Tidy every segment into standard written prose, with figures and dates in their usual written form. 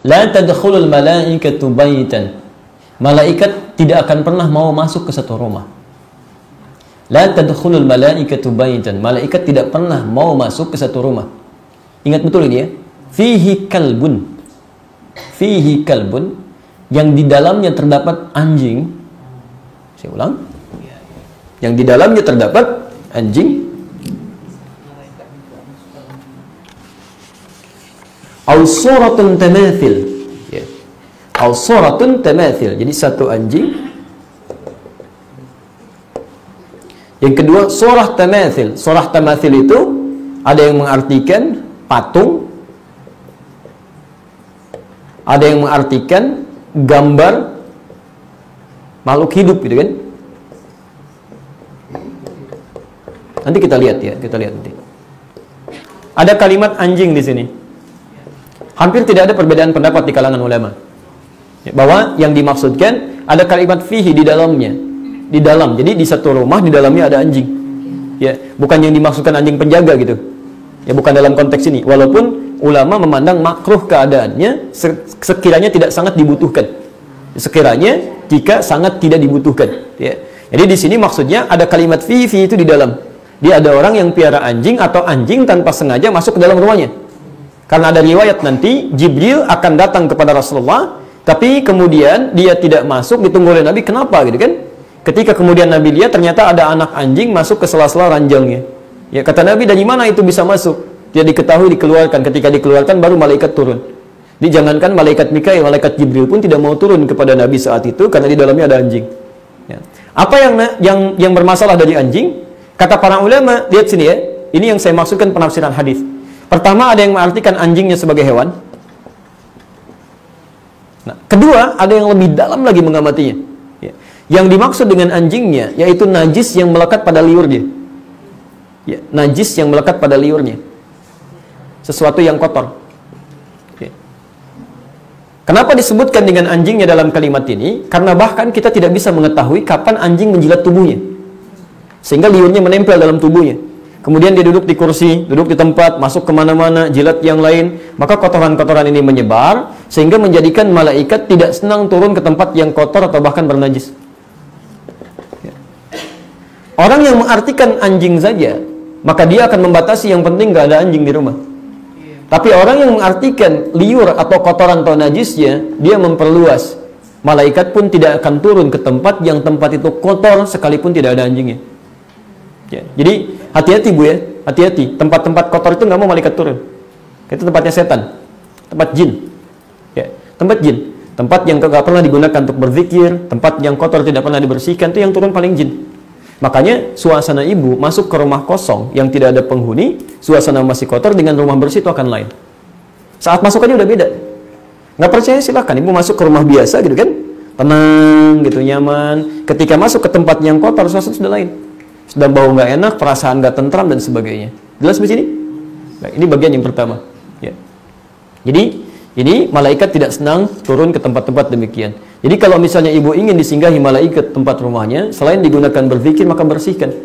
La tadkhulul malaikatu baitan. Malaikat tidak akan pernah mau masuk ke satu rumah. La tadkhulul malaikatu baitan. Malaikat tidak pernah mau masuk ke satu rumah. Ingat betul ini ya. Fihi kalbun. Fihi kalbun, yang di dalamnya terdapat anjing. Saya ulang. Yang di dalamnya terdapat anjing. Au suratun tamathil. Ya. Au suratun tamathil. Jadi satu anjing. Yang kedua surah tamathil. Surah tamathil itu ada yang mengartikan patung, ada yang mengartikan gambar makhluk hidup gitu kan. Nanti kita lihat ya, kita lihat nanti. Ada kalimat anjing di sini. Hampir tidak ada perbedaan pendapat di kalangan ulama bahwa yang dimaksudkan ada kalimat fihi di dalamnya, di dalam. Jadi di satu rumah di dalamnya ada anjing. Ya, bukan yang dimaksudkan anjing penjaga gitu. Ya, bukan dalam konteks ini. Walaupun ulama memandang makruh keadaannya sekiranya tidak sangat dibutuhkan. Sekiranya jika sangat tidak dibutuhkan. Ya. Jadi di sini maksudnya ada kalimat fihi itu di dalam. Dia ada orang yang piara anjing atau anjing tanpa sengaja masuk ke dalam rumahnya. Karena ada riwayat nanti Jibril akan datang kepada Rasulullah, tapi kemudian dia tidak masuk, ditunggu oleh Nabi. Kenapa gitu kan? Ketika kemudian Nabi lihat ternyata ada anak anjing masuk ke sela-sela ranjangnya. Ya, kata Nabi, dari mana itu bisa masuk? Dia diketahui dikeluarkan. Ketika dikeluarkan baru malaikat turun. Dijangankan malaikat Mikail, malaikat Jibril pun tidak mau turun kepada Nabi saat itu karena di dalamnya ada anjing. Ya. Apa yang bermasalah dari anjing? Kata para ulama, lihat sini ya. Ini yang saya maksudkan penafsiran hadis. Pertama, ada yang mengartikan anjingnya sebagai hewan. Nah, kedua, ada yang lebih dalam lagi mengamatinya. Ya. Yang dimaksud dengan anjingnya yaitu najis yang melekat pada liurnya. Ya, najis yang melekat pada liurnya. Sesuatu yang kotor. Ya. Kenapa disebutkan dengan anjingnya dalam kalimat ini? Karena bahkan kita tidak bisa mengetahui kapan anjing menjilat tubuhnya. Sehingga liurnya menempel dalam tubuhnya. Kemudian dia duduk di kursi, duduk di tempat, masuk kemana-mana, jilat yang lain. Maka kotoran-kotoran ini menyebar, sehingga menjadikan malaikat tidak senang turun ke tempat yang kotor atau bahkan bernajis. Ya. Orang yang mengartikan anjing saja, maka dia akan membatasi yang penting gak ada anjing di rumah. Tapi orang yang mengartikan liur atau kotoran atau najisnya, dia memperluas. Malaikat pun tidak akan turun ke tempat yang tempat itu kotor sekalipun tidak ada anjingnya. Ya, jadi hati-hati Bu ya, hati-hati. Tempat-tempat kotor itu nggak mau malaikat turun. Itu tempatnya setan, tempat jin. Ya, tempat jin, tempat yang nggak pernah digunakan untuk berzikir, tempat yang kotor tidak pernah dibersihkan, itu yang turun paling jin. Makanya suasana ibu masuk ke rumah kosong yang tidak ada penghuni, suasana masih kotor dengan rumah bersih itu akan lain. Saat masukannya udah beda. Nggak percaya silakan ibu masuk ke rumah biasa gitu kan, tenang gitu, nyaman. Ketika masuk ke tempat yang kotor, suasana sudah lain. Sudah bau nggak enak, perasaan nggak tentram dan sebagainya. Jelas di sini? Baik, ini bagian yang pertama. Ya. Jadi ini malaikat tidak senang turun ke tempat-tempat demikian. Jadi kalau misalnya ibu ingin disinggahi malaikat tempat rumahnya, selain digunakan berzikir maka bersihkan,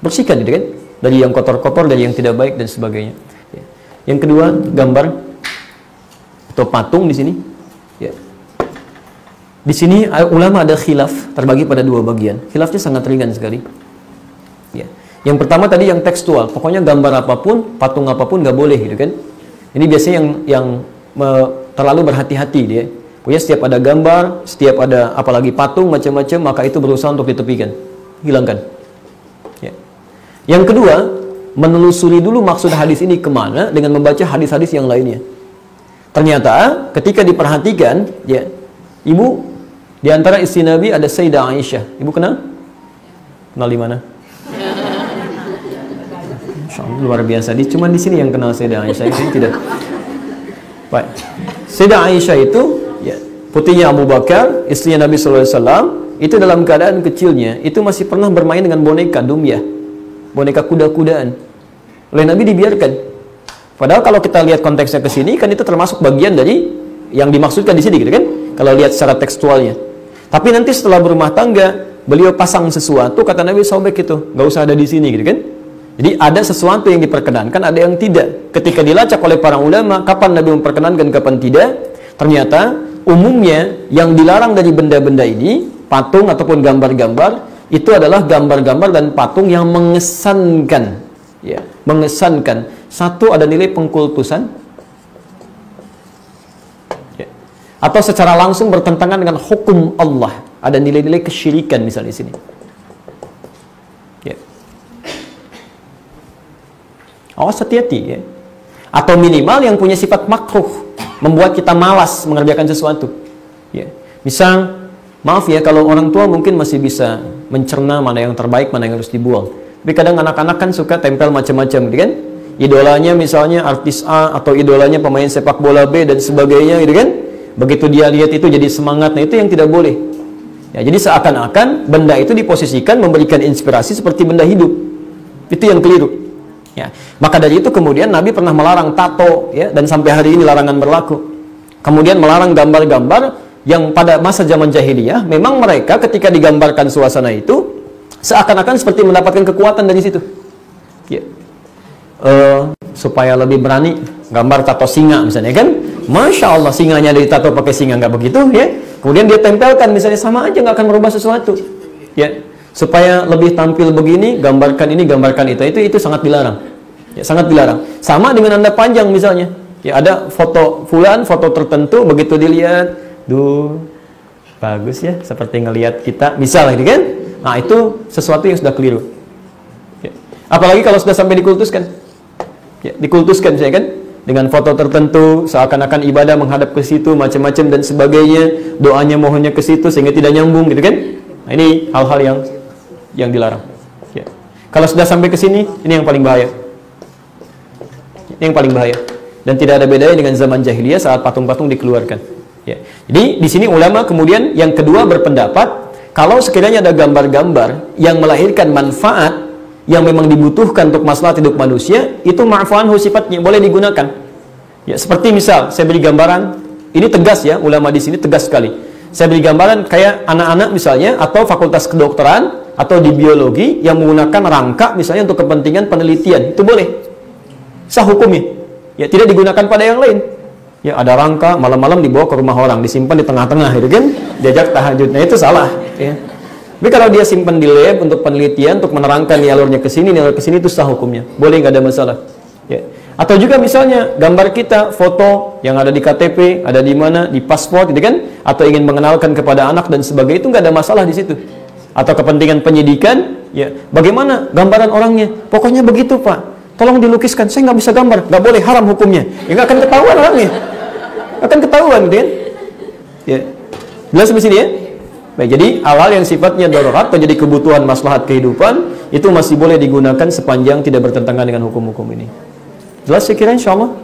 bersihkan gitu kan, dari yang kotor-kotor, dari yang tidak baik dan sebagainya. Ya. Yang kedua, gambar atau patung di sini. Ya. Di sini ulama ada khilaf, terbagi pada dua bagian. Khilafnya sangat ringan sekali. Ya. Yang pertama tadi yang tekstual, pokoknya gambar apapun, patung apapun nggak boleh gitu kan. Ini biasanya yang terlalu berhati-hati dia. Pokoknya setiap ada gambar, setiap ada apalagi patung macam-macam, maka itu berusaha untuk ditepikan, hilangkan. Ya. Yang kedua, menelusuri dulu maksud hadis ini kemana dengan membaca hadis-hadis yang lainnya. Ternyata ketika diperhatikan, ya, ibu di antara istri Nabi ada Sayyidah Aisyah. Ibu kenal? Kenal di mana? Luar biasa. Cuma di sini yang kenal Sayyidah Aisyah, ini tidak. Baik. Sayyidah Aisyah itu ya, putrinya Abu Bakar, istrinya Nabi SAW, itu dalam keadaan kecilnya itu masih pernah bermain dengan boneka dumyah, boneka kuda-kudaan. Oleh Nabi dibiarkan. Padahal kalau kita lihat konteksnya ke sini kan itu termasuk bagian dari yang dimaksudkan di sini gitu kan. Kalau lihat secara tekstualnya. Tapi nanti setelah berumah tangga, beliau pasang sesuatu, kata Nabi sobek itu, nggak usah ada di sini gitu kan. Jadi ada sesuatu yang diperkenankan, ada yang tidak. Ketika dilacak oleh para ulama, kapan Nabi memperkenankan, kapan tidak. ternyata umumnya yang dilarang dari benda-benda ini, patung ataupun gambar-gambar, itu adalah gambar-gambar dan patung yang mengesankan, ya, mengesankan. Satu, ada nilai pengkultusan, ya, atau secara langsung bertentangan dengan hukum Allah. Ada nilai-nilai kesyirikan misalnya di sini. Ya. Awas, hati-hati, ya. Atau minimal yang punya sifat makruh, membuat kita malas mengerjakan sesuatu. Ya. Misal, maaf ya, kalau orang tua mungkin masih bisa mencerna mana yang terbaik, mana yang harus dibuang. Tapi kadang anak-anak kan suka tempel macam-macam, gitu kan? Idolanya misalnya artis A, atau idolanya pemain sepak bola B, dan sebagainya, gitu kan? Begitu dia lihat itu jadi semangat, nah itu yang tidak boleh. Ya, jadi seakan-akan benda itu diposisikan memberikan inspirasi seperti benda hidup. Itu yang keliru. Ya, maka dari itu kemudian Nabi pernah melarang tato, ya, dan sampai hari ini larangan berlaku. Kemudian melarang gambar-gambar yang pada masa zaman jahiliyah, memang mereka ketika digambarkan suasana itu seakan-akan seperti mendapatkan kekuatan dari situ. Ya. Supaya lebih berani, gambar tato singa misalnya kan, Masya Allah singanya dari tato pakai singa, nggak begitu, ya. Kemudian dia tempelkan misalnya, sama aja nggak akan merubah sesuatu, ya. Supaya lebih tampil begini, gambarkan ini, gambarkan itu sangat dilarang. Ya, sangat dilarang. Sama dengan Anda panjang misalnya. Ya, ada foto fulan, foto tertentu, begitu dilihat, duh, bagus ya, seperti ngelihat kita, misal gitu kan. Nah, itu sesuatu yang sudah keliru. Ya. Apalagi kalau sudah sampai dikultuskan. Ya, dikultuskan saya kan, dengan foto tertentu, seakan-akan ibadah menghadap ke situ, macam-macam dan sebagainya, doanya mohonnya ke situ sehingga tidak nyambung gitu kan. Nah, ini hal-hal yang dilarang. Ya. Kalau sudah sampai ke sini, ini yang paling bahaya. Ini yang paling bahaya. Dan tidak ada bedanya dengan zaman jahiliyah saat patung-patung dikeluarkan. Ya. Jadi di sini ulama kemudian yang kedua berpendapat, kalau sekiranya ada gambar-gambar yang melahirkan manfaat yang memang dibutuhkan untuk masalah hidup manusia, itu ma'fu'anhu sifatnya, boleh digunakan. Ya, seperti misal saya beri gambaran, ini tegas ya, ulama di sini tegas sekali. Saya beri gambaran kayak anak-anak misalnya, atau fakultas kedokteran, atau di biologi yang menggunakan rangka misalnya untuk kepentingan penelitian, itu boleh. Sah hukumnya. Ya, tidak digunakan pada yang lain. Ya, ada rangka malam-malam dibawa ke rumah orang, disimpan di tengah-tengah, itu kan, diajak tahajud. Nah, itu salah. Ya. Tapi kalau dia simpan di lab untuk penelitian, untuk menerangkan nih alurnya ke sini, itu sah hukumnya. Boleh, nggak ada masalah. Ya. Atau juga misalnya gambar kita, foto yang ada di KTP, ada di mana, di paspor, gitu kan? Atau ingin mengenalkan kepada anak dan sebagainya, itu nggak ada masalah di situ. Atau kepentingan penyidikan, ya. Bagaimana gambaran orangnya? Pokoknya begitu, Pak. Tolong dilukiskan. Saya nggak bisa gambar, nggak boleh, haram hukumnya. Ya nggak akan ketahuan orangnya. Akan ketahuan, gitu kan? Ya. Jelas di sini ya? Baik, jadi hal-hal yang sifatnya darurat atau jadi kebutuhan maslahat kehidupan itu masih boleh digunakan sepanjang tidak bertentangan dengan hukum-hukum ini. Jelas saya kira, insya Allah.